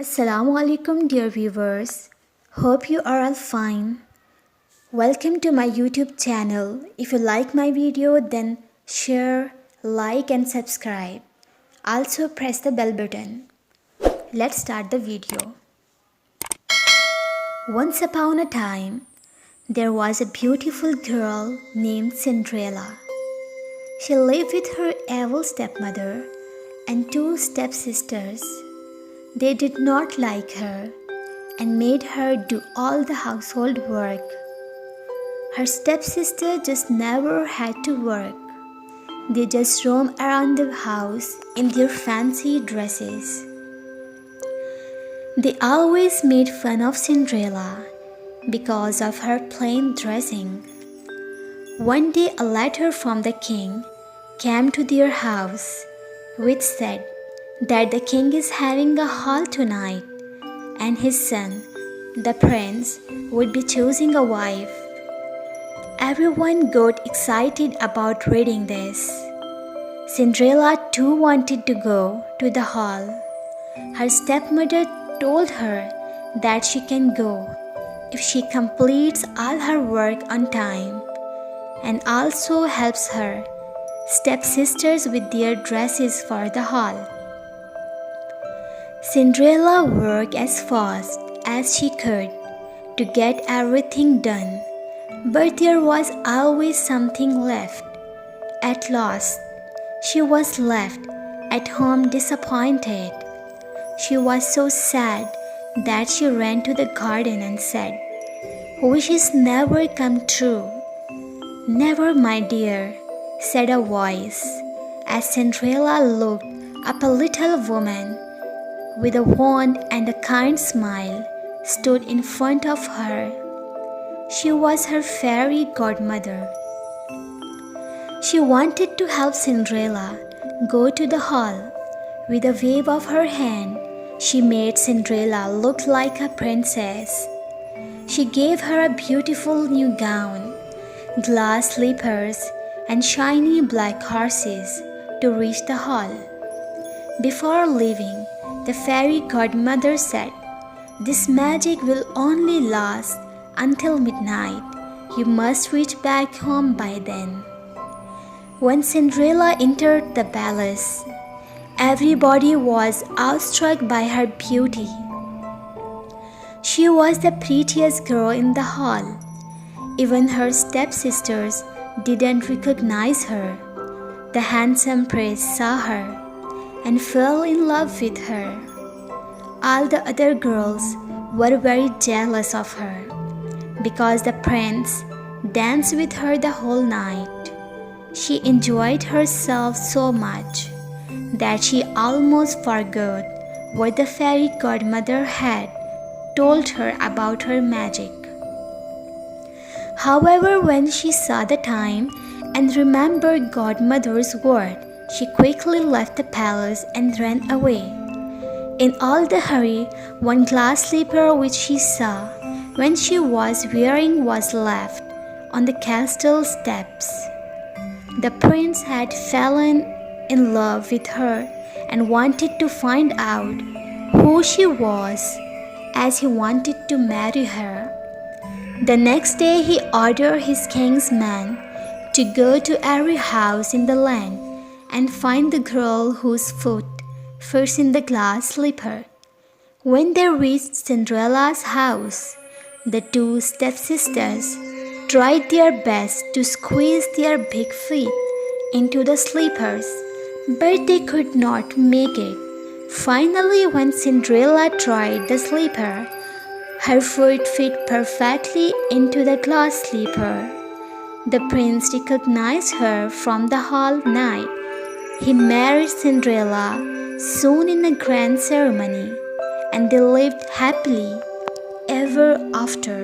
Assalamu alaikum dear viewers. Hope you are all fine. Welcome to my YouTube channel. If you like my video then share, like and subscribe. Also press the bell button. Let's start the video. Once upon a time, there was a beautiful girl named Cinderella. She lived with her evil stepmother and two stepsisters. They did not like her and made her do all the household work. Her stepsister just never had to work. They just roam around the house in their fancy dresses. They always made fun of Cinderella because of her plain dressing. One day a letter from the king came to their house, which said that the king is having a hall tonight and his son, the prince, would be choosing a wife. Everyone got excited about reading this. Cinderella too wanted to go to the hall. Her stepmother told her that she can go if she completes all her work on time and also helps her stepsisters with their dresses for the hall. Cinderella worked as fast as she could to get everything done, but there was always something left. At last, she was left at home disappointed. She was so sad that she ran to the garden and said, "Wishes never come true." "Never, my dear," said a voice, as Cinderella looked up. A little woman with a wand and a kind smile stood in front of her. She was her fairy godmother. She wanted to help Cinderella go to the hall. With a wave of her hand, she made Cinderella look like a princess. She gave her a beautiful new gown, glass slippers, and shiny black horses to reach the hall. Before leaving, the fairy godmother said, "This magic will only last until midnight. You must reach back home by then." When Cinderella entered the palace, everybody was awestruck by her beauty. She was the prettiest girl in the hall. Even her stepsisters didn't recognize her. The handsome prince saw her and fell in love with her. All the other girls were very jealous of her because the prince danced with her the whole night. She enjoyed herself so much that she almost forgot what the fairy godmother had told her about her magic. However, when she saw the time and remembered godmother's word, she quickly left the palace and ran away. In all the hurry, one glass slipper which she saw when she was wearing was left on the castle steps. The prince had fallen in love with her and wanted to find out who she was, as he wanted to marry her. The next day he ordered his king's men to go to every house in the land and find the girl whose foot fits in the glass slipper. When they reached Cinderella's house, the two stepsisters tried their best to squeeze their big feet into the slippers, but they could not make it. Finally, when Cinderella tried the slipper, her foot fit perfectly into the glass slipper. The prince recognized her from the hall night. He married Cinderella soon in a grand ceremony, and they lived happily ever after.